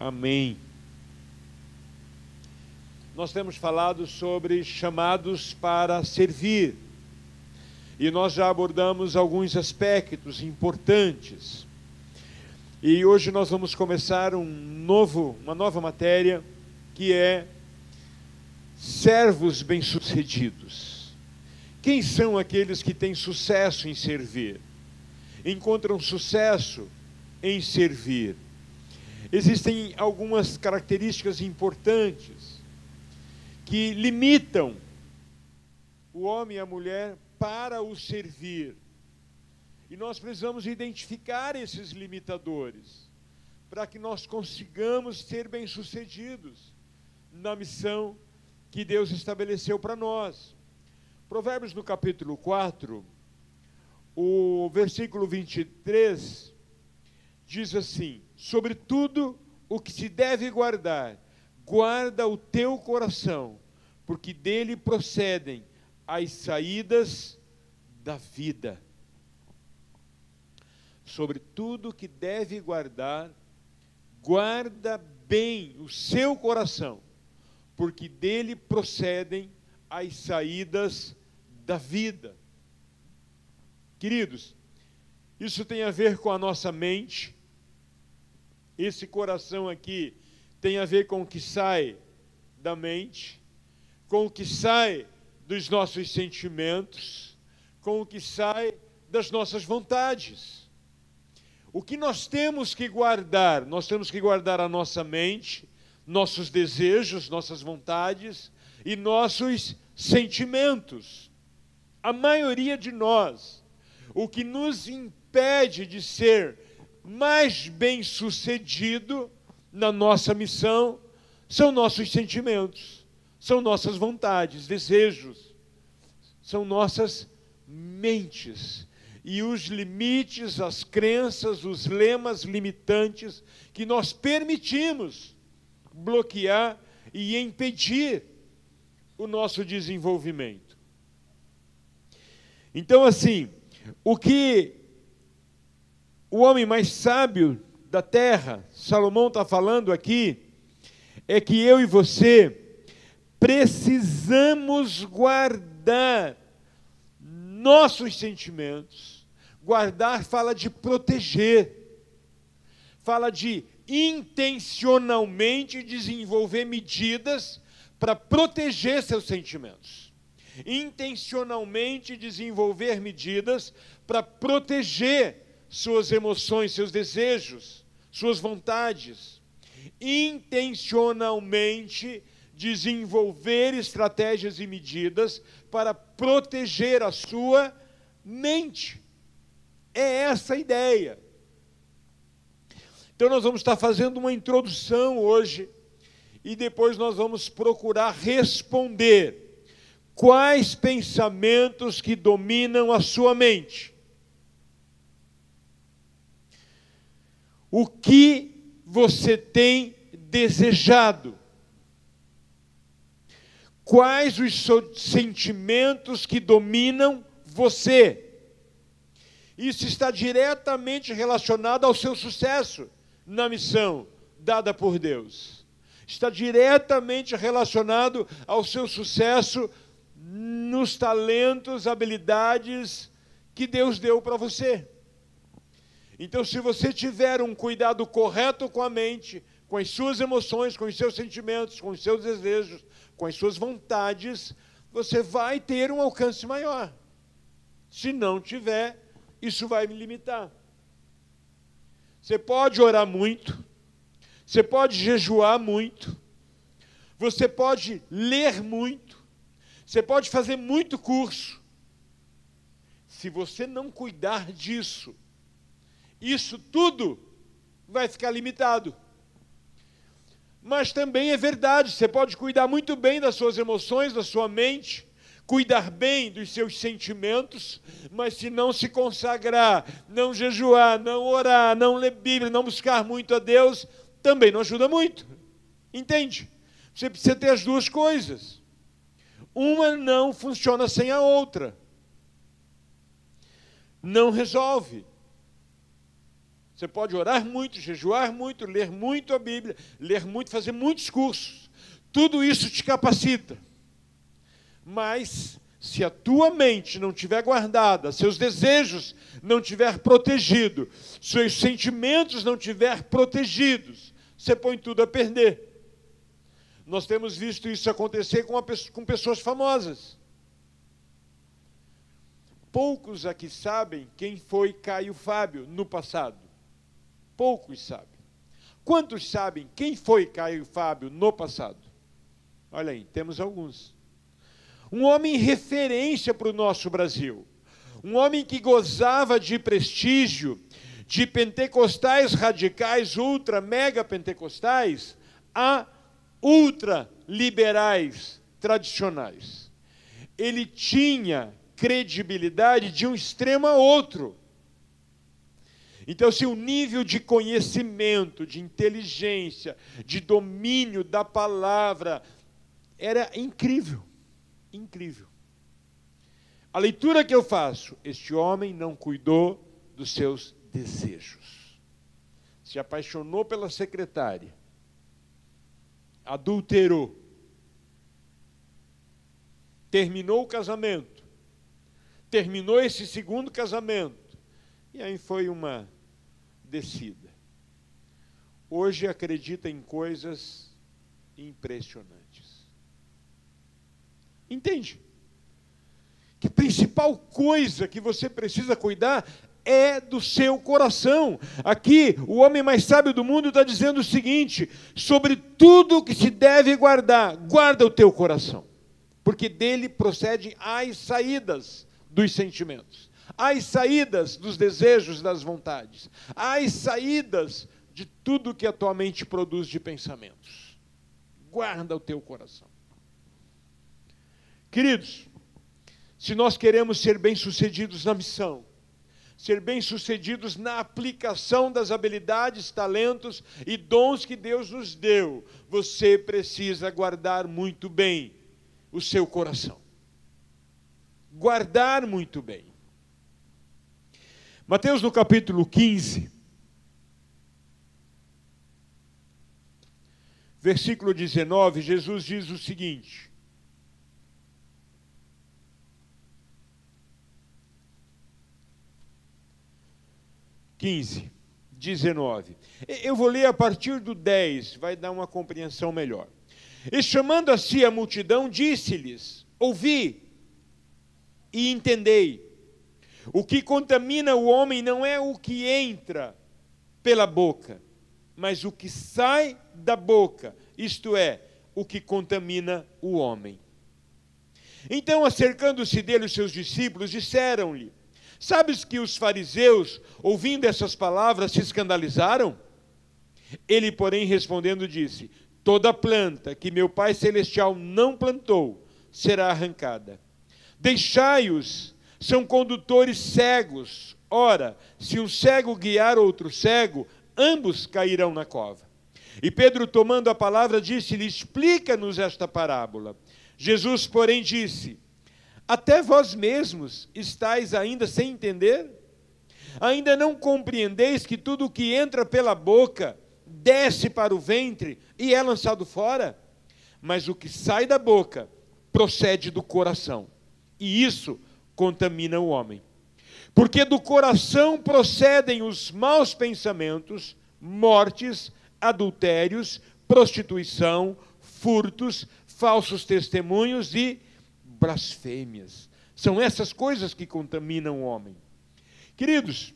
Amém. Nós temos falado sobre chamados para servir. E nós já abordamos alguns aspectos importantes. E hoje nós vamos começar uma nova matéria, que é servos bem-sucedidos. Quem são aqueles que têm sucesso em servir? Encontram sucesso em servir. Existem algumas características importantes que limitam o homem e a mulher para o servir. E nós precisamos identificar esses limitadores para que nós consigamos ser bem-sucedidos na missão que Deus estabeleceu para nós. Provérbios, no capítulo 4, o versículo 23, diz assim: sobre tudo o que se deve guardar, guarda o teu coração, porque dele procedem as saídas da vida. Sobre tudo o que deve guardar, guarda bem o seu coração, porque dele procedem as saídas da vida. Queridos, isso tem a ver com a nossa mente. Esse coração aqui tem a ver com o que sai da mente, com o que sai dos nossos sentimentos, com o que sai das nossas vontades. O que nós temos que guardar? Nós temos que guardar a nossa mente, nossos desejos, nossas vontades e nossos sentimentos. A maioria de nós, o que nos impede de ser mais bem-sucedido na nossa missão são nossos sentimentos, são nossas vontades, desejos, são nossas mentes e os limites, as crenças, os lemas limitantes que nós permitimos bloquear e impedir o nosso desenvolvimento. Então, assim, o que o homem mais sábio da terra, Salomão está falando aqui, é que eu e você precisamos guardar nossos sentimentos. Guardar fala de proteger, fala de intencionalmente desenvolver medidas para proteger seus sentimentos. Intencionalmente desenvolver medidas para proteger suas emoções, seus desejos, suas vontades. Intencionalmente desenvolver estratégias e medidas para proteger a sua mente. É essa a ideia. Então nós vamos estar fazendo uma introdução hoje e depois nós vamos procurar responder quais pensamentos que dominam a sua mente. O que você tem desejado? Quais os sentimentos que dominam você? Isso está diretamente relacionado ao seu sucesso na missão dada por Deus. Está diretamente relacionado ao seu sucesso nos talentos, habilidades que Deus deu para você. Então, se você tiver um cuidado correto com a mente, com as suas emoções, com os seus sentimentos, com os seus desejos, com as suas vontades, você vai ter um alcance maior. Se não tiver, isso vai me limitar. Você pode orar muito, você pode jejuar muito, você pode ler muito, você pode fazer muito curso. Se você não cuidar disso, isso tudo vai ficar limitado. Mas também é verdade, você pode cuidar muito bem das suas emoções, da sua mente, cuidar bem dos seus sentimentos, mas se não se consagrar, não jejuar, não orar, não ler Bíblia, não buscar muito a Deus, também não ajuda muito. Entende? Você precisa ter as duas coisas. Uma não funciona sem a outra. Não resolve. Você pode orar muito, jejuar muito, ler muito a Bíblia, ler muito, fazer muitos cursos. Tudo isso te capacita. Mas, se a tua mente não estiver guardada, seus desejos não estiver protegidos, seus sentimentos não estiver protegidos, você põe tudo a perder. Nós temos visto isso acontecer com pessoas famosas. Poucos aqui sabem quem foi Caio Fábio no passado. Poucos sabem. Quantos sabem quem foi Caio Fábio no passado? Olha aí, temos alguns. Um homem referência para o nosso Brasil. Um homem que gozava de prestígio, de pentecostais radicais, ultra, mega pentecostais, a ultra liberais tradicionais. Ele tinha credibilidade de um extremo a outro. Então, seu nível de conhecimento, de inteligência, de domínio da palavra era incrível, incrível. A leitura que eu faço, este homem não cuidou dos seus desejos. Se apaixonou pela secretária, adulterou, terminou o casamento, terminou esse segundo casamento, e aí foi uma descida. Hoje acredita em coisas impressionantes. Entende? Que a principal coisa que você precisa cuidar é do seu coração. Aqui, o homem mais sábio do mundo está dizendo o seguinte: sobre tudo que se deve guardar, guarda o teu coração, porque dele procedem as saídas dos sentimentos, as saídas dos desejos, das vontades, as saídas de tudo que a tua mente produz de pensamentos. Guarda o teu coração. Queridos, se nós queremos ser bem-sucedidos na missão, ser bem-sucedidos na aplicação das habilidades, talentos e dons que Deus nos deu, você precisa guardar muito bem o seu coração. Guardar muito bem. Mateus, no capítulo 15, versículo 19, Jesus diz o seguinte: eu vou ler a partir do 10, vai dar uma compreensão melhor. E chamando a si a multidão, disse-lhes: ouvi e entendei. O que contamina o homem não é o que entra pela boca, mas o que sai da boca, isto é, o que contamina o homem. Então, acercando-se dele os seus discípulos, disseram-lhe: sabes que os fariseus, ouvindo essas palavras, se escandalizaram? Ele, porém, respondendo, disse: toda planta que meu Pai Celestial não plantou será arrancada. Deixai-os, são condutores cegos. Ora, se um cego guiar outro cego, ambos cairão na cova. E Pedro, tomando a palavra, disse-lhe: explica-nos esta parábola. Jesus, porém, disse: até vós mesmos estáis ainda sem entender? Ainda não compreendeis que tudo o que entra pela boca desce para o ventre e é lançado fora? Mas o que sai da boca procede do coração, e isso contamina o homem. Porque do coração procedem os maus pensamentos, mortes, adultérios, prostituição, furtos, falsos testemunhos e blasfêmias. São essas coisas que contaminam o homem. Queridos,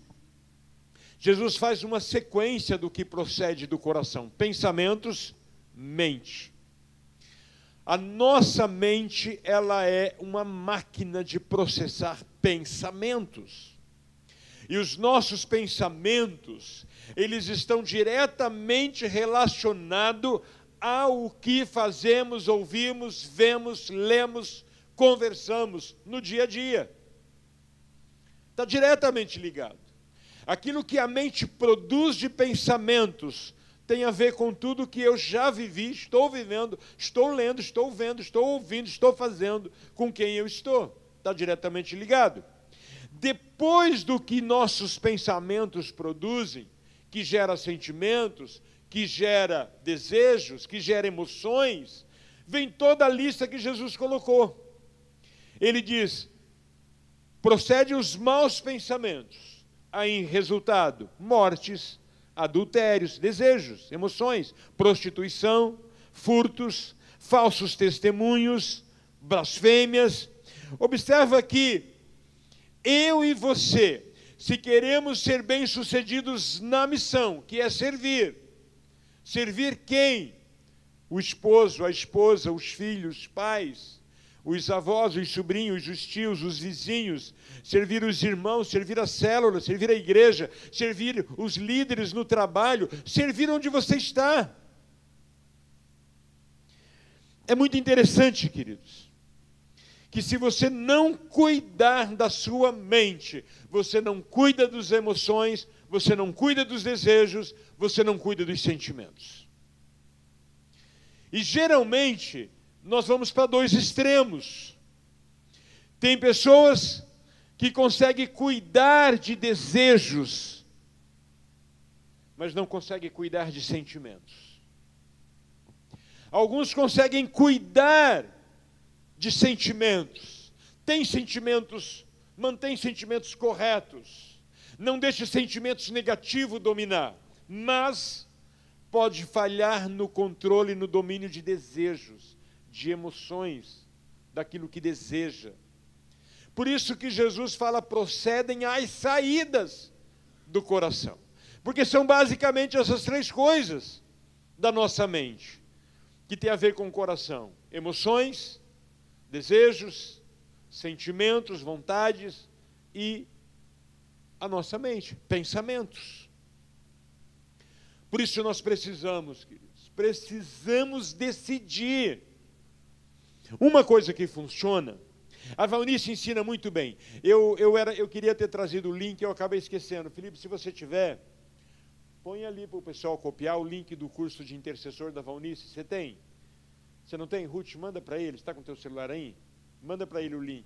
Jesus faz uma sequência do que procede do coração: pensamentos, mente. A nossa mente, ela é uma máquina de processar pensamentos. E os nossos pensamentos, eles estão diretamente relacionados ao que fazemos, ouvimos, vemos, lemos, conversamos no dia a dia. Está diretamente ligado. Aquilo que a mente produz de pensamentos tem a ver com tudo que eu já vivi, estou vivendo, estou lendo, estou vendo, estou ouvindo, estou fazendo, com quem eu estou. Está diretamente ligado. Depois do que nossos pensamentos produzem, que gera sentimentos, que gera desejos, que gera emoções, vem toda a lista que Jesus colocou. Ele diz, procede os maus pensamentos, aí resultado, mortes, adultérios, desejos, emoções, prostituição, furtos, falsos testemunhos, blasfêmias. Observa que eu e você, se queremos ser bem-sucedidos na missão, que é servir. Servir quem? O esposo, a esposa, os filhos, os pais, os avós, os sobrinhos, os tios, os vizinhos, servir os irmãos, servir a célula, servir a igreja, servir os líderes no trabalho, servir onde você está. É muito interessante, queridos, que se você não cuidar da sua mente, você não cuida das emoções, você não cuida dos desejos, você não cuida dos sentimentos. E geralmente, nós vamos para dois extremos. Tem pessoas que conseguem cuidar de desejos, mas não conseguem cuidar de sentimentos. Alguns conseguem cuidar de sentimentos, tem sentimentos, mantém sentimentos corretos, não deixa sentimentos negativos dominar, mas pode falhar no controle e no domínio de desejos, de emoções, daquilo que deseja. Por isso que Jesus fala, procedem às saídas do coração, porque são basicamente essas três coisas da nossa mente, que tem a ver com o coração: emoções, desejos, sentimentos, vontades e a nossa mente, pensamentos. Por isso nós precisamos, queridos, precisamos decidir. Uma coisa que funciona, a Valnice ensina muito bem. Eu queria ter trazido o link, eu acabei esquecendo. Felipe, se você tiver, põe ali para o pessoal copiar o link do curso de intercessor da Valnice. Você tem? Você não tem? Ruth, manda para ele. Está com o teu celular aí? Manda para ele o link.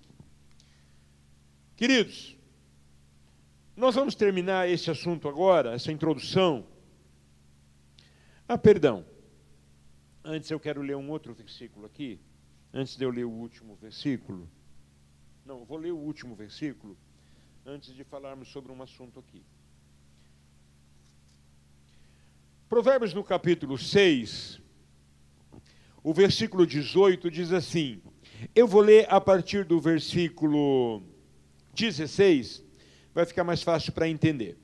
Queridos, nós vamos terminar esse assunto agora, essa introdução. Perdão. Antes eu quero ler um outro versículo aqui. Antes de eu ler o último versículo. Não, eu vou ler o último versículo antes de falarmos sobre um assunto aqui. Provérbios no capítulo 6, o versículo 18 diz assim, eu vou ler a partir do versículo 16, vai ficar mais fácil para entender.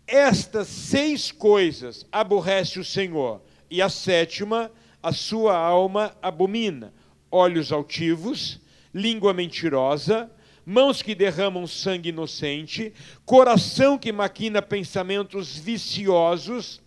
Estas 6 coisas aborrece o Senhor, e a 7ª, a sua alma abomina: olhos altivos, língua mentirosa, mãos que derramam sangue inocente, coração que maquina pensamentos viciosos,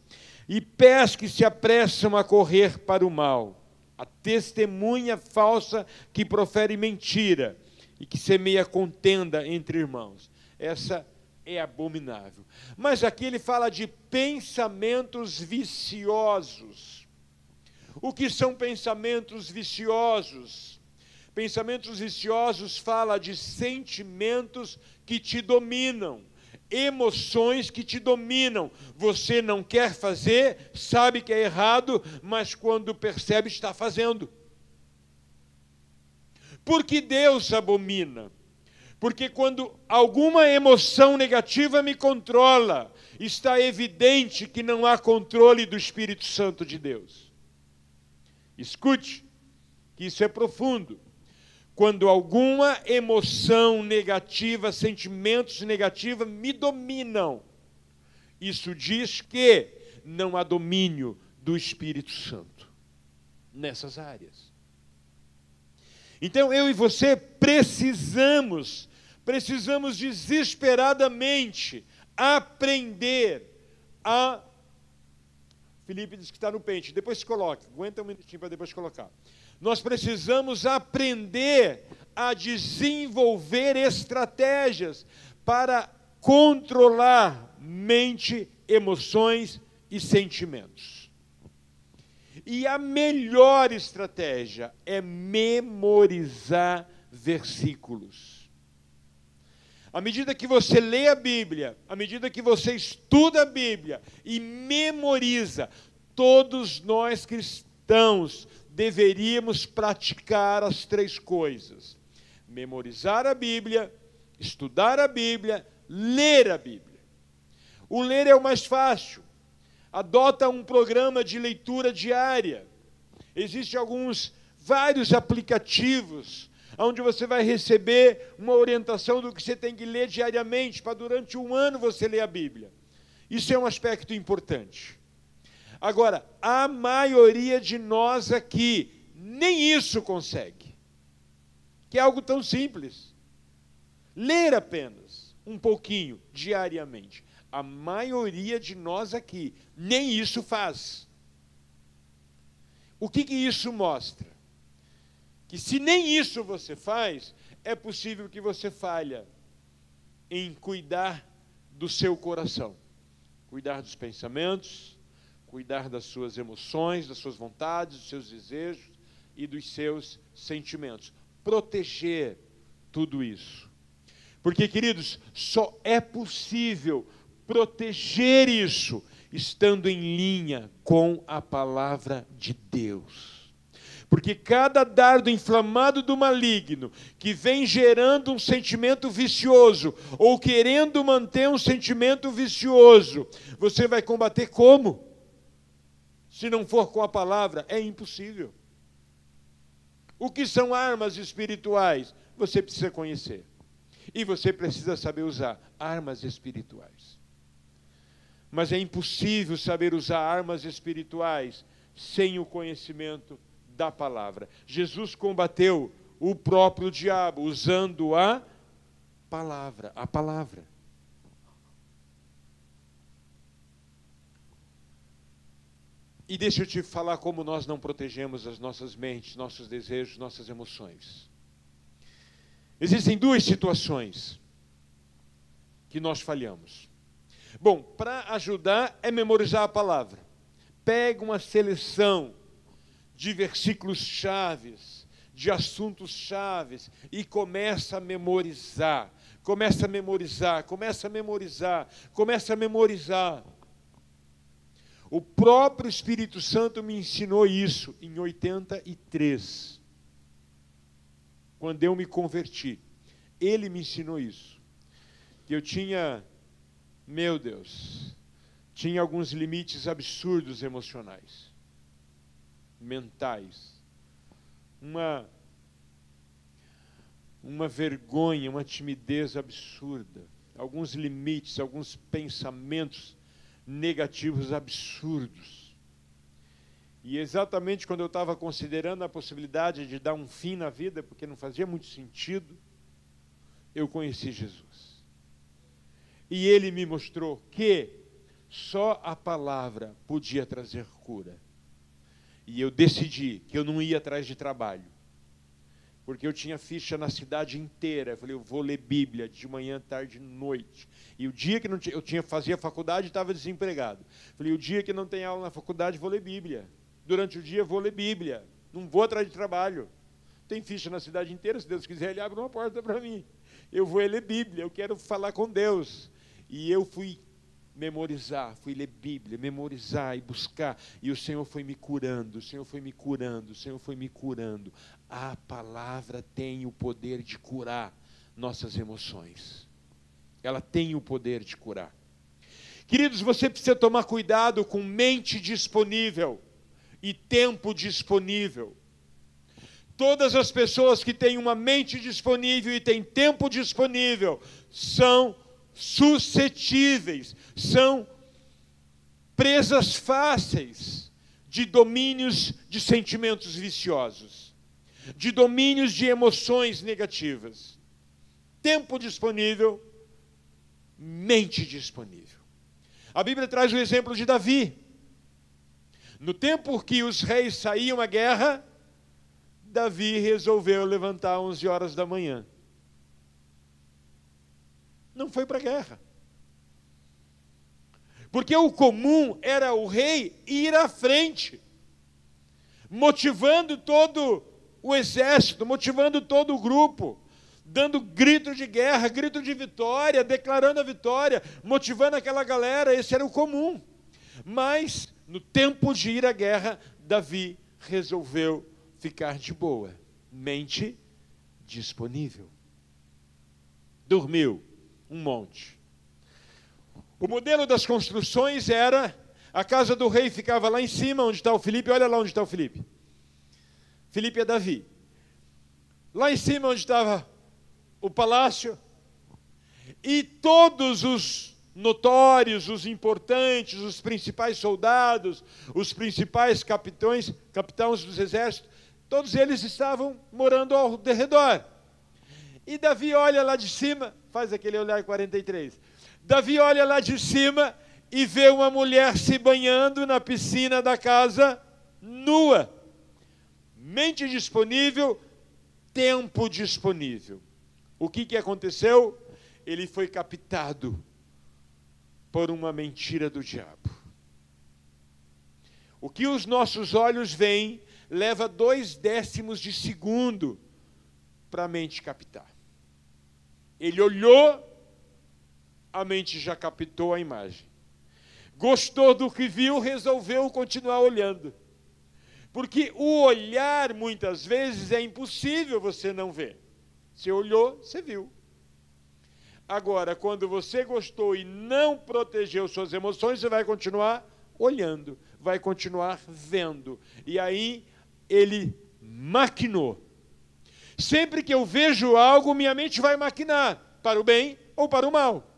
e pés que se apressam a correr para o mal, a testemunha falsa que profere mentira, e que semeia contenda entre irmãos. Essa é abominável. Mas aqui ele fala de pensamentos viciosos. O que são pensamentos viciosos? Pensamentos viciosos fala de sentimentos que te dominam, emoções que te dominam. Você não quer fazer, sabe que é errado, mas quando percebe está fazendo. Por que Deus abomina? Porque quando alguma emoção negativa me controla, está evidente que não há controle do Espírito Santo de Deus. Escute, que isso é profundo. Quando alguma emoção negativa, sentimentos negativos me dominam, isso diz que não há domínio do Espírito Santo nessas áreas. Então, eu e você precisamos desesperadamente aprender a... Felipe disse que está no pente, depois coloque, aguenta um minutinho para depois colocar. Nós precisamos aprender a desenvolver estratégias para controlar mente, emoções e sentimentos. E a melhor estratégia é memorizar versículos. À medida que você lê a Bíblia, à medida que você estuda a Bíblia e memoriza, todos nós cristãos deveríamos praticar as 3 coisas: memorizar a Bíblia, estudar a Bíblia, ler a Bíblia. O ler é o mais fácil. Adota um programa de leitura diária. Existem vários aplicativos onde você vai receber uma orientação do que você tem que ler diariamente, para durante um ano você ler a Bíblia. Isso é um aspecto importante. Agora, a maioria de nós aqui nem isso consegue, que é algo tão simples. Ler apenas um pouquinho diariamente. A maioria de nós aqui nem isso faz. O que isso mostra? Que se nem isso você faz, é possível que você falhe em cuidar do seu coração, cuidar dos pensamentos, cuidar das suas emoções, das suas vontades, dos seus desejos e dos seus sentimentos. Proteger tudo isso. Porque, queridos, só é possível proteger isso estando em linha com a palavra de Deus. Porque cada dardo inflamado do maligno, que vem gerando um sentimento vicioso, ou querendo manter um sentimento vicioso, você vai combater como? Se não for com a palavra, é impossível. O que são armas espirituais? Você precisa conhecer. E você precisa saber usar armas espirituais. Mas é impossível saber usar armas espirituais sem o conhecimento da palavra. Jesus combateu o próprio diabo usando a palavra. A palavra. E deixa eu te falar como nós não protegemos as nossas mentes, nossos desejos, nossas emoções. Existem 2 situações que nós falhamos. Bom, para ajudar é memorizar a palavra. Pega uma seleção de versículos chaves, de assuntos chaves e começa a memorizar. Começa a memorizar, começa a memorizar, começa a memorizar. O próprio Espírito Santo me ensinou isso em 83. Quando eu me converti. Ele me ensinou isso. Que eu tinha, meu Deus, tinha alguns limites absurdos emocionais, mentais. Uma vergonha, uma timidez absurda. Alguns limites, alguns pensamentos negativos absurdos. E exatamente quando eu estava considerando a possibilidade de dar um fim na vida, porque não fazia muito sentido, eu conheci Jesus. E ele me mostrou que só a palavra podia trazer cura. E eu decidi que eu não ia atrás de trabalho, porque eu tinha ficha na cidade inteira. Eu falei, eu vou ler Bíblia de manhã, tarde e noite. E o dia que não tinha, fazia faculdade e estava desempregado. Falei, o dia que não tem aula na faculdade, vou ler Bíblia. Durante o dia, vou ler Bíblia. Não vou atrás de trabalho. Tem ficha na cidade inteira, se Deus quiser, ele abre uma porta para mim. Eu vou ler Bíblia, eu quero falar com Deus. E eu fui memorizar, fui ler Bíblia, memorizar e buscar. E o Senhor foi me curando, o Senhor foi me curando, o Senhor foi me curando. A palavra tem o poder de curar nossas emoções. Ela tem o poder de curar. Queridos, você precisa tomar cuidado com mente disponível e tempo disponível. Todas as pessoas que têm uma mente disponível e têm tempo disponível são suscetíveis, são presas fáceis de domínios de sentimentos viciosos, de domínios de emoções negativas. Tempo disponível, mente disponível. A Bíblia traz o exemplo de Davi. No tempo que os reis saíam à guerra, Davi resolveu levantar 11 horas da manhã. Não foi para a guerra. Porque o comum era o rei ir à frente, motivando todo o exército, motivando todo o grupo. dando grito de guerra, grito de vitória, declarando a vitória, motivando aquela galera. Esse era o comum. Mas, no tempo de ir à guerra, Davi resolveu ficar de boa, mente disponível. Dormiu um monte. O modelo das construções era, a casa do rei ficava lá em cima, onde está o Filipe. Olha lá onde está o Filipe. Filipe é Davi. Lá em cima onde estava o palácio, e todos os notórios, os importantes, os principais soldados, os principais capitães dos exércitos, todos eles estavam morando ao redor. E Davi olha lá de cima, faz aquele olhar 43. Davi olha lá de cima e vê uma mulher se banhando na piscina da casa, nua. Mente disponível, tempo disponível. O que aconteceu? Ele foi captado por uma mentira do diabo. O que os nossos olhos veem leva 0,2 de segundo para a mente captar. Ele olhou, a mente já captou a imagem. Gostou do que viu, resolveu continuar olhando. Porque o olhar, muitas vezes, é impossível você não ver. Você olhou, você viu. Agora, quando você gostou e não protegeu suas emoções, você vai continuar olhando, vai continuar vendo. E aí, ele maquinou. Sempre que eu vejo algo, minha mente vai maquinar, para o bem ou para o mal.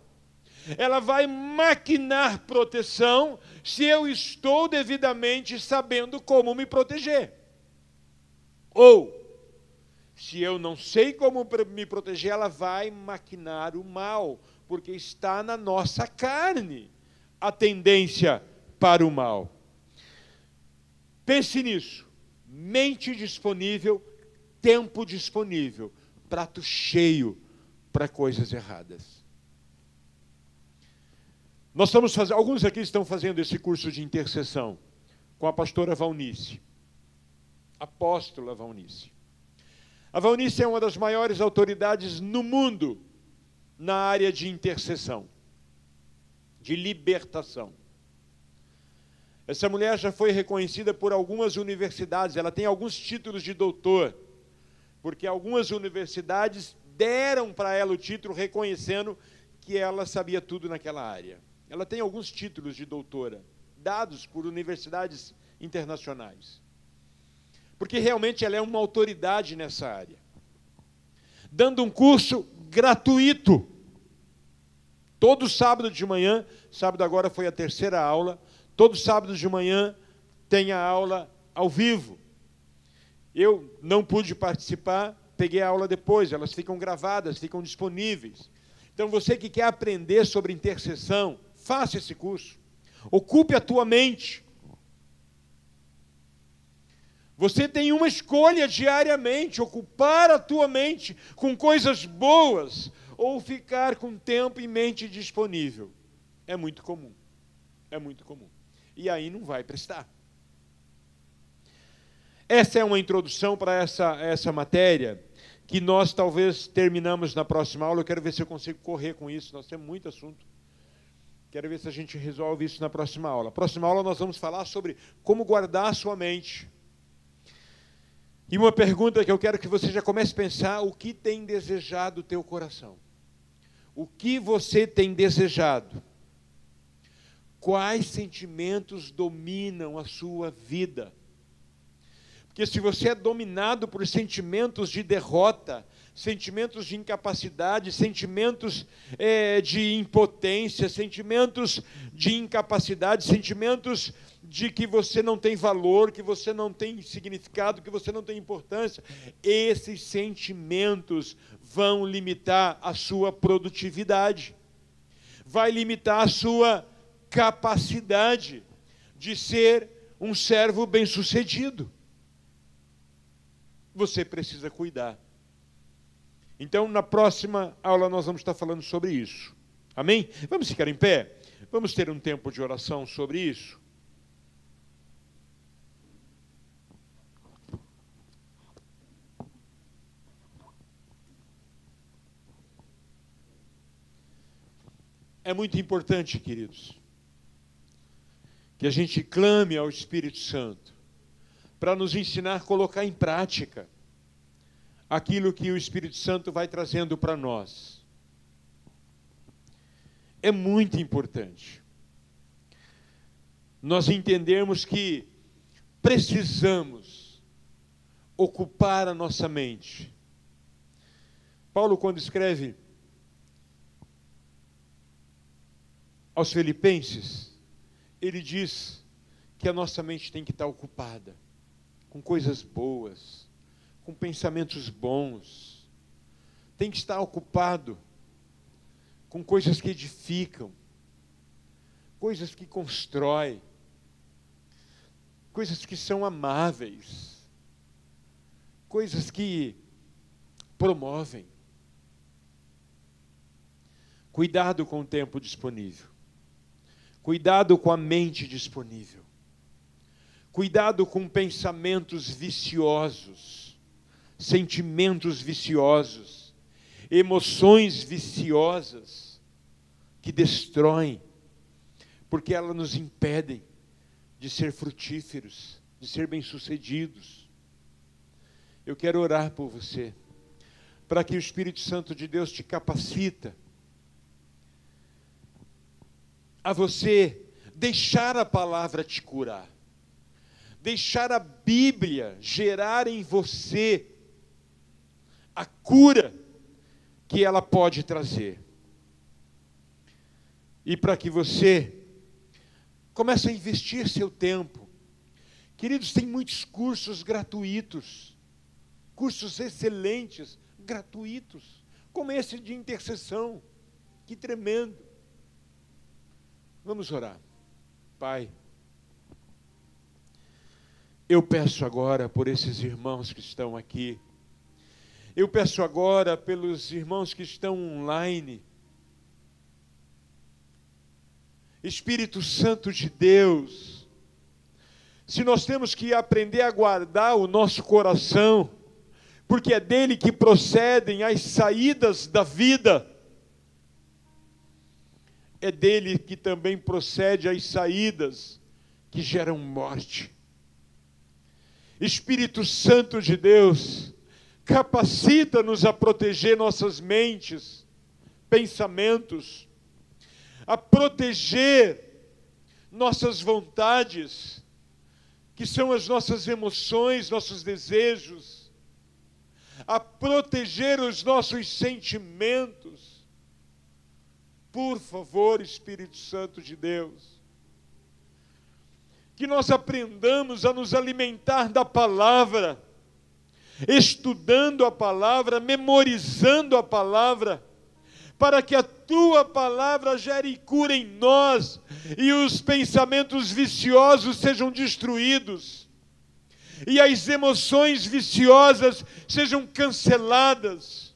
Ela vai maquinar proteção se eu estou devidamente sabendo como me proteger. Ou, se eu não sei como me proteger, ela vai maquinar o mal, porque está na nossa carne a tendência para o mal. Pense nisso. Mente disponível, tempo disponível, prato cheio para coisas erradas. Nós estamos fazendo, alguns aqui estão fazendo esse curso de intercessão com a pastora Valnice, apóstola Valnice. A Valnice é uma das maiores autoridades no mundo na área de intercessão, de libertação. Essa mulher já foi reconhecida por algumas universidades, ela tem alguns títulos de doutor, porque algumas universidades deram para ela o título reconhecendo que ela sabia tudo naquela área. Ela tem alguns títulos de doutora, dados por universidades internacionais. Porque realmente ela é uma autoridade nessa área. Dando um curso gratuito. Todo sábado de manhã, sábado agora foi a 3ª aula, todo sábado de manhã tem a aula ao vivo. Eu não pude participar, peguei a aula depois, elas ficam gravadas, ficam disponíveis. Então, você que quer aprender sobre intercessão, faça esse curso. Ocupe a tua mente. Você tem uma escolha diariamente, ocupar a tua mente com coisas boas ou ficar com tempo e mente disponível. É muito comum. É muito comum. E aí não vai prestar. Essa é uma introdução para essa matéria que nós talvez terminamos na próxima aula. Eu quero ver se eu consigo correr com isso. Nós temos muito assunto. Quero ver se a gente resolve isso na próxima aula. Na próxima aula nós vamos falar sobre como guardar a sua mente. E uma pergunta que eu quero que você já comece a pensar: o que tem desejado o teu coração? O que você tem desejado? Quais sentimentos dominam a sua vida? Porque se você é dominado por sentimentos de derrota, sentimentos de incapacidade, sentimentos de impotência, sentimentos de incapacidade, sentimentos de que você não tem valor, que você não tem significado, que você não tem importância, esses sentimentos vão limitar a sua produtividade, vai limitar a sua capacidade de ser um servo bem-sucedido. Você precisa cuidar. Então, na próxima aula, nós vamos estar falando sobre isso. Amém? Vamos ficar em pé? Vamos ter um tempo de oração sobre isso? É muito importante, queridos, que a gente clame ao Espírito Santo para nos ensinar a colocar em prática aquilo que o Espírito Santo vai trazendo para nós. É muito importante nós entendermos que precisamos ocupar a nossa mente. Paulo, quando escreve aos Filipenses, ele diz que a nossa mente tem que estar ocupada com coisas boas, com pensamentos bons, tem que estar ocupado com coisas que edificam, coisas que constroem, coisas que são amáveis, coisas que promovem. Cuidado com o tempo disponível. Cuidado com a mente disponível. Cuidado com pensamentos viciosos, sentimentos viciosos, emoções viciosas que destroem, porque elas nos impedem de ser frutíferos, de ser bem-sucedidos. Eu quero orar por você, para que o Espírito Santo de Deus te capacita a você deixar a palavra te curar, deixar a Bíblia gerar em você a cura que ela pode trazer. E para que você comece a investir seu tempo. Queridos, tem muitos cursos gratuitos, cursos excelentes, gratuitos, como esse de intercessão. Que tremendo. Vamos orar. Pai, eu peço agora por esses irmãos que estão aqui. Eu peço agora pelos irmãos que estão online. Espírito Santo de Deus, se nós temos que aprender a guardar o nosso coração, porque é dele que procedem as saídas da vida, é dele que também procede as saídas que geram morte. Espírito Santo de Deus, capacita-nos a proteger nossas mentes, pensamentos, a proteger nossas vontades, que são as nossas emoções, nossos desejos, a proteger os nossos sentimentos. Por favor, Espírito Santo de Deus, que nós aprendamos a nos alimentar da palavra, estudando a palavra, memorizando a palavra, para que a tua palavra gere cura em nós e os pensamentos viciosos sejam destruídos e as emoções viciosas sejam canceladas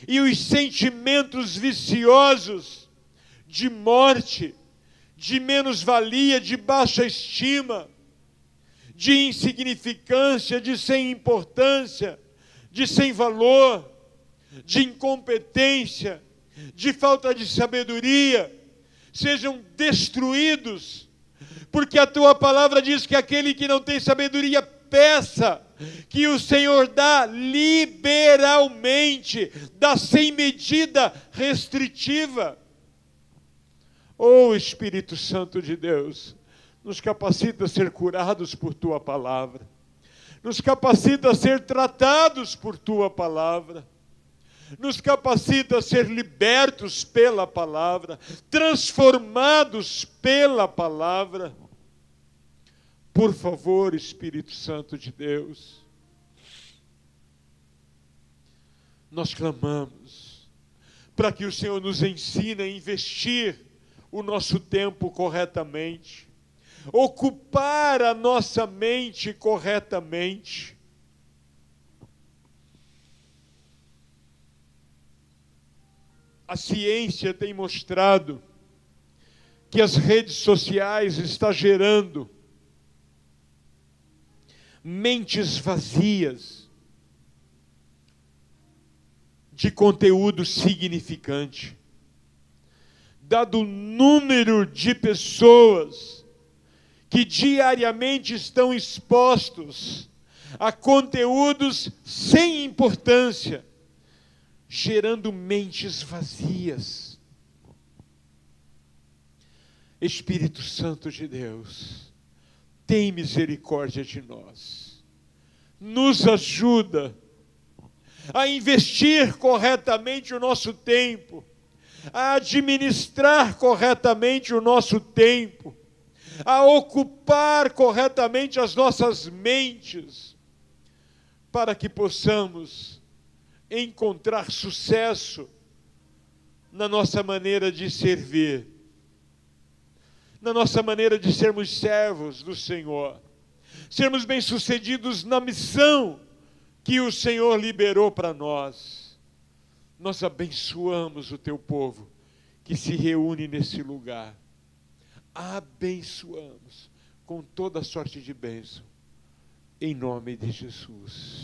e os sentimentos viciosos de morte, de menos-valia, de baixa estima, de insignificância, de sem importância, de sem valor, de incompetência, de falta de sabedoria, sejam destruídos, porque a tua palavra diz que aquele que não tem sabedoria, peça, que o Senhor dá liberalmente, dá sem medida restritiva. Oh, Espírito Santo de Deus, nos capacita a ser curados por tua palavra, nos capacita a ser tratados por tua palavra, nos capacita a ser libertos pela palavra, transformados pela palavra. Por favor, Espírito Santo de Deus, nós clamamos para que o Senhor nos ensine a investir o nosso tempo corretamente, ocupar a nossa mente corretamente. A ciência tem mostrado que as redes sociais estão gerando mentes vazias de conteúdo significante. dado o número de pessoas que diariamente estão expostos a conteúdos sem importância, gerando mentes vazias. Espírito Santo de Deus, tem misericórdia de nós. Nos ajuda a investir corretamente o nosso tempo, a administrar corretamente o nosso tempo, a ocupar corretamente as nossas mentes, para que possamos encontrar sucesso na nossa maneira de servir, na nossa maneira de sermos servos do Senhor, sermos bem-sucedidos na missão que o Senhor liberou para nós. Nós abençoamos o teu povo que se reúne nesse lugar. Abençoamos com toda sorte de bênção, em nome de Jesus.